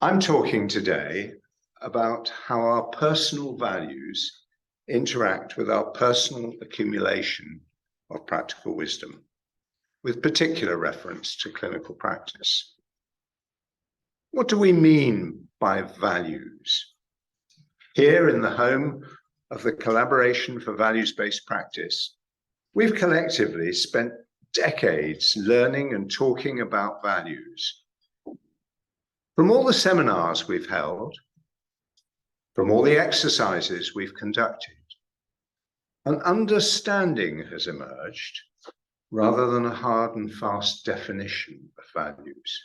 I'm talking today about how our personal values interact with our personal accumulation of practical wisdom, with particular reference to clinical practice. What do we mean by values? Here in the home of the Collaboration for Values-Based Practice, we've collectively spent decades learning and talking about values. From all the seminars we've held, from all the exercises we've conducted, an understanding has emerged rather than a hard and fast definition of values.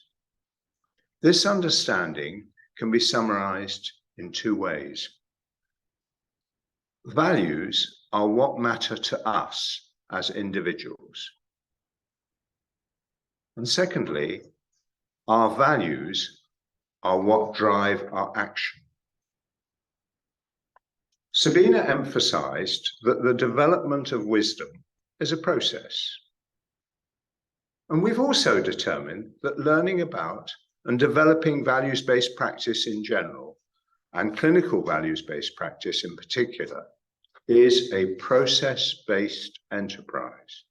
This understanding can be summarized in two ways. Values are what matter to us as individuals. And secondly, our values are what drive our action. Sabina emphasized that the development of wisdom is a process. And we've also determined that learning about and developing values-based practice in general, and clinical values-based practice in particular, is a process-based enterprise.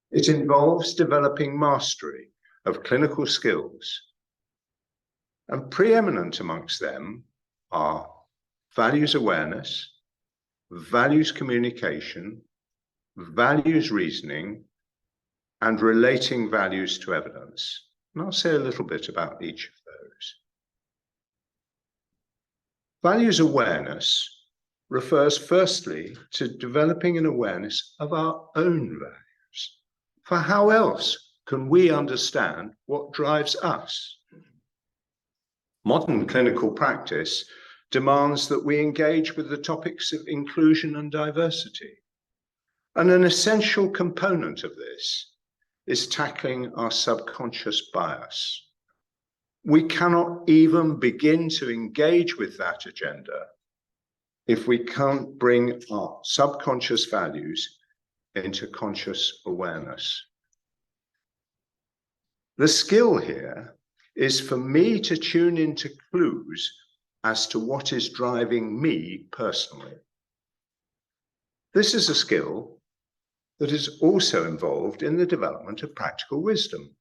It involves developing mastery of clinical skills, and preeminent amongst them are values awareness, values communication, values reasoning, and relating values to evidence. And I'll say a little bit about each of those. Values awareness refers firstly to developing an awareness of our own values. For how else can we understand what drives us? Modern clinical practice demands that we engage with the topics of inclusion and diversity. And an essential component of this is tackling our subconscious bias. We cannot even begin to engage with that agenda if we can't bring our subconscious values into conscious awareness. The skill here is for me to tune into clues as to what is driving me personally. This is a skill that is also involved in the development of practical wisdom.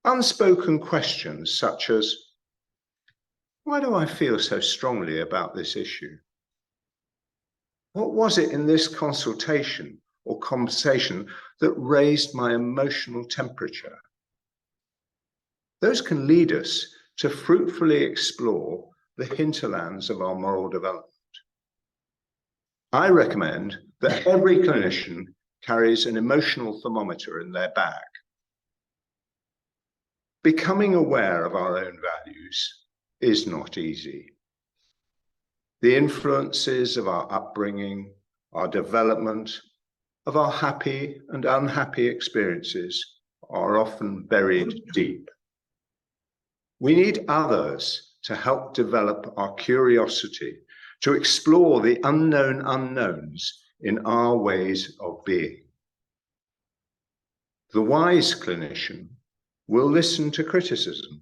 Unspoken questions such as, why do I feel so strongly about this issue? What was it in this consultation or conversation that raised my emotional temperature? Those can lead us to fruitfully explore the hinterlands of our moral development. I recommend that every clinician carries an emotional thermometer in their bag. Becoming aware of our own values is not easy. The influences of our upbringing, our development, of our happy and unhappy experiences are often buried deep. We need others to help develop our curiosity, to explore the unknown unknowns in our ways of being. The wise clinician will listen to criticism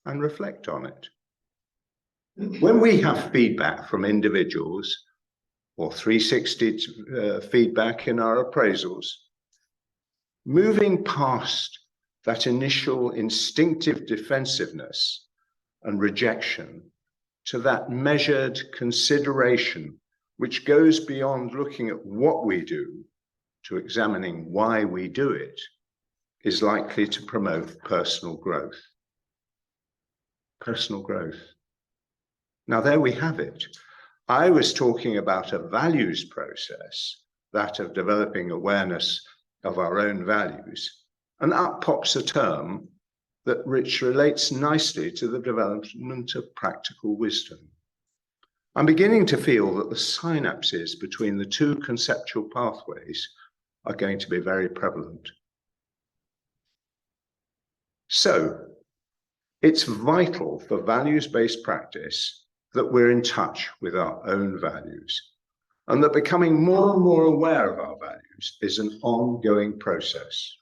and reflect on it. When we have feedback from individuals or 360 feedback in our appraisals, moving past that initial instinctive defensiveness and rejection to that measured consideration which goes beyond looking at what we do to examining why we do it, is likely to promote personal growth. Personal growth. Now there we have it. I was talking about a values process, that of developing awareness of our own values, and up pops a term that which relates nicely to the development of practical wisdom. I'm beginning to feel that the synapses between the two conceptual pathways are going to be very prevalent. So, it's vital for values-based practice that we're in touch with our own values, and that becoming more and more aware of our values is an ongoing process.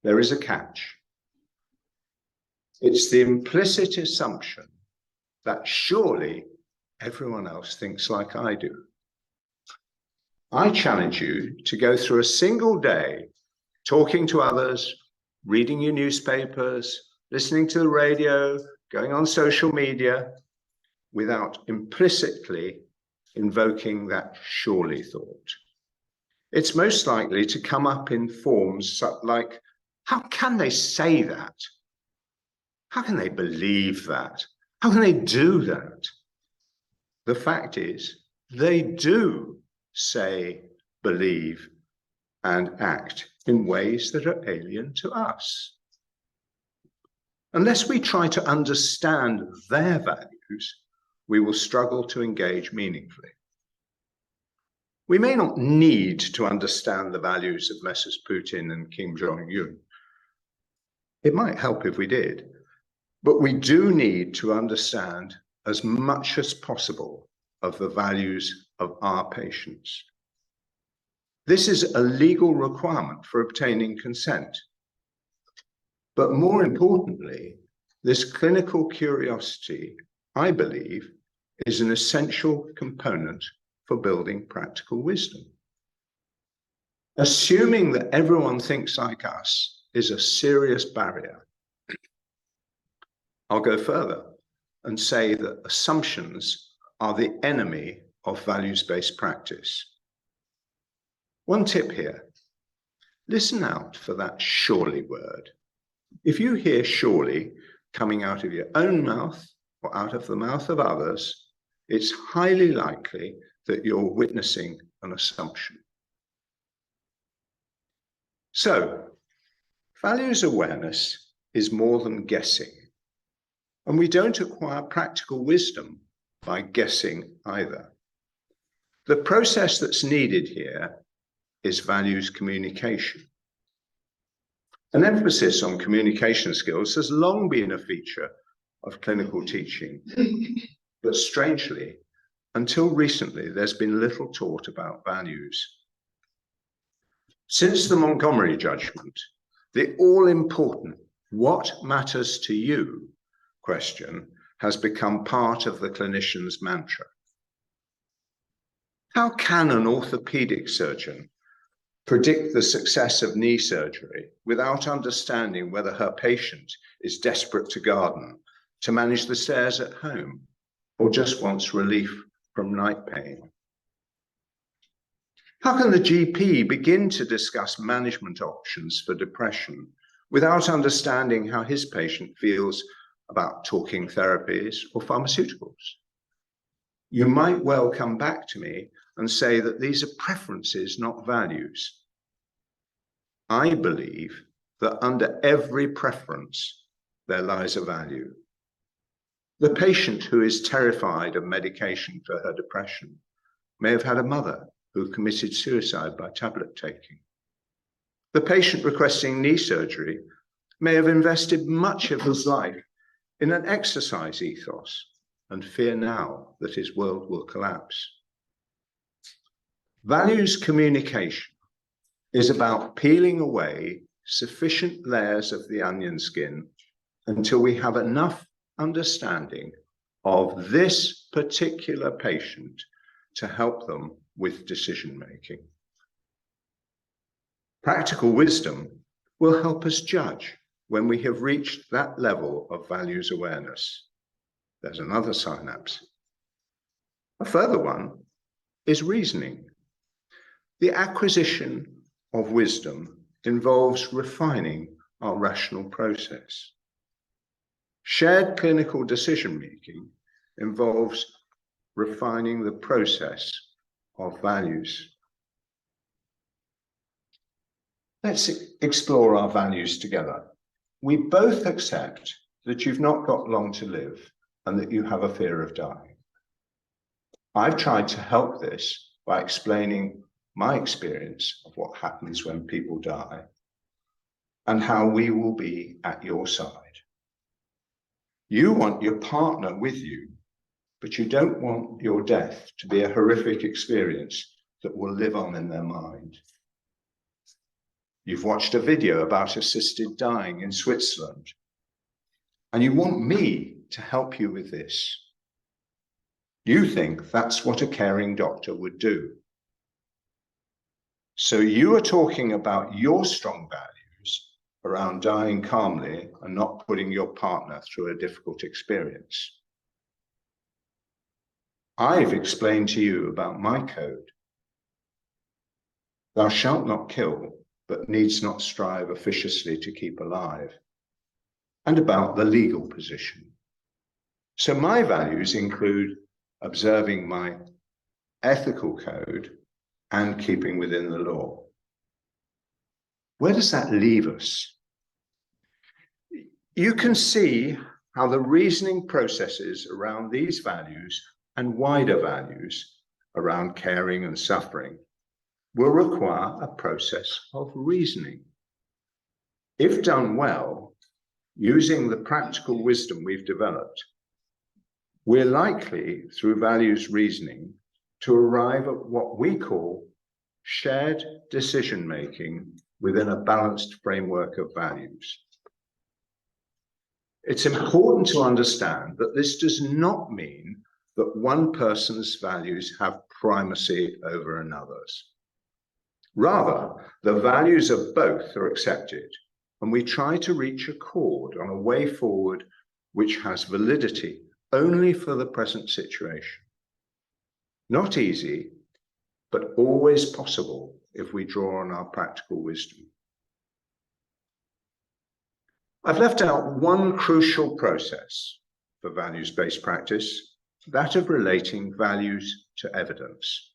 There is a catch. It's the implicit assumption that surely everyone else thinks like I do. I challenge you to go through a single day talking to others, reading your newspapers, listening to the radio, going on social media, without implicitly invoking that surely thought. It's most likely to come up in forms like, how can they say that? How can they believe that? How can they do that? The fact is, they do say, believe, and act in ways that are alien to us. Unless we try to understand their values, we will struggle to engage meaningfully. We may not need to understand the values of Messrs. Putin and Kim Jong-un. It might help if we did, but we do need to understand as much as possible of the values of our patients. This is a legal requirement for obtaining consent. But more importantly, this clinical curiosity, I believe, is an essential component for building practical wisdom. Assuming that everyone thinks like us is a serious barrier. I'll go further and say that assumptions are the enemy of values-based practice. One tip here, listen out for that surely word. If you hear surely coming out of your own mouth or out of the mouth of others, it's highly likely that you're witnessing an assumption. So, values awareness is more than guessing, and we don't acquire practical wisdom by guessing either. The process that's needed here is values communication. An emphasis on communication skills has long been a feature of clinical teaching, but strangely, until recently, there's been little taught about values. Since the Montgomery judgment, the all-important "what matters to you" question has become part of the clinician's mantra. How can an orthopedic surgeon predict the success of knee surgery without understanding whether her patient is desperate to garden, to manage the stairs at home, or just wants relief from night pain? How can the GP begin to discuss management options for depression without understanding how his patient feels about talking therapies or pharmaceuticals? You might well come back to me and say that these are preferences, not values. I believe that under every preference, there lies a value. The patient who is terrified of medication for her depression may have had a mother who committed suicide by tablet taking. The patient requesting knee surgery may have invested much of his life in an exercise ethos and fear now that his world will collapse. Values communication is about peeling away sufficient layers of the onion skin until we have enough understanding of this particular patient to help them with decision-making. Practical wisdom will help us judge when we have reached that level of values awareness. There's another synapse. A further one is reasoning. The acquisition of wisdom involves refining our rational process. Shared clinical decision-making involves refining the process of values. Let's explore our values together. We both accept that you've not got long to live and that you have a fear of dying. I've tried to help this by explaining my experience of what happens when people die and how we will be at your side. You want your partner with you, but you don't want your death to be a horrific experience that will live on in their mind. You've watched a video about assisted dying in Switzerland, And you want me to help you with this. You think that's what a caring doctor would do. So you are talking about your strong values around dying calmly and not putting your partner through a difficult experience. I've explained to you about my code. Thou shalt not kill, but needs not strive officiously to keep alive, and about the legal position. So my values include observing my ethical code and keeping within the law. Where does that leave us? You can see how the reasoning processes around these values and wider values around caring and suffering will require a process of reasoning. If done well, using the practical wisdom we've developed, we're likely, through values reasoning, to arrive at what we call shared decision-making within a balanced framework of values. It's important to understand that this does not mean that one person's values have primacy over another's. Rather, the values of both are accepted, and we try to reach accord on a way forward which has validity only for the present situation. Not easy, but always possible if we draw on our practical wisdom. I've left out one crucial process for values-based practice, that of relating values to evidence.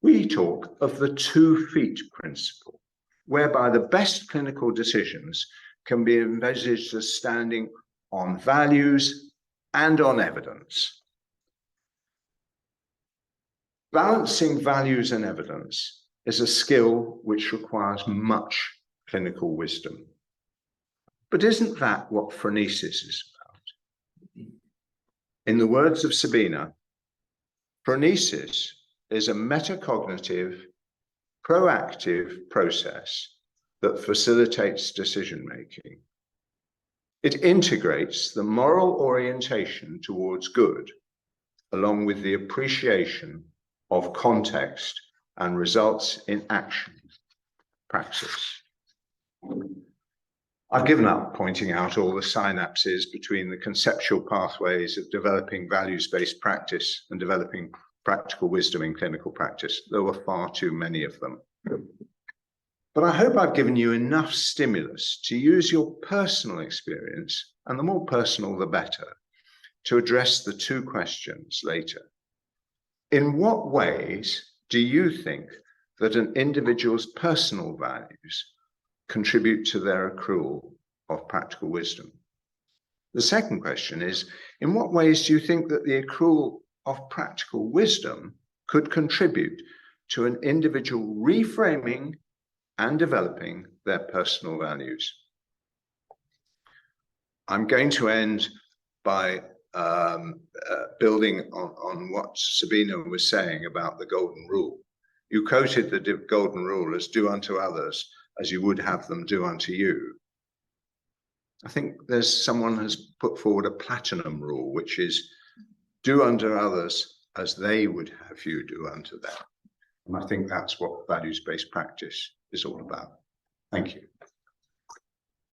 We talk of the 2 feet principle, whereby the best clinical decisions can be envisaged as standing on values and on evidence. Balancing values and evidence is a skill which requires much clinical wisdom. But isn't that what phronesis is about? In the words of Sabina, phronesis is a metacognitive, proactive process that facilitates decision-making. It integrates the moral orientation towards good, along with the appreciation of context, and results in action, praxis. I've given up pointing out all the synapses between the conceptual pathways of developing values-based practice and developing practical wisdom in clinical practice. There were far too many of them. But I hope I've given you enough stimulus to use your personal experience, and the more personal the better, to address the 2 questions later. In what ways do you think that an individual's personal values contribute to their accrual of practical wisdom? The second question is, in what ways do you think that the accrual of practical wisdom could contribute to an individual reframing and developing their personal values? I'm going to end by building on what Sabina was saying about the golden rule. You quoted the golden rule as do unto others as you would have them do unto you. I think someone has put forward a platinum rule, which is do unto others as they would have you do unto them. And I think that's what values-based practice is all about. Thank you.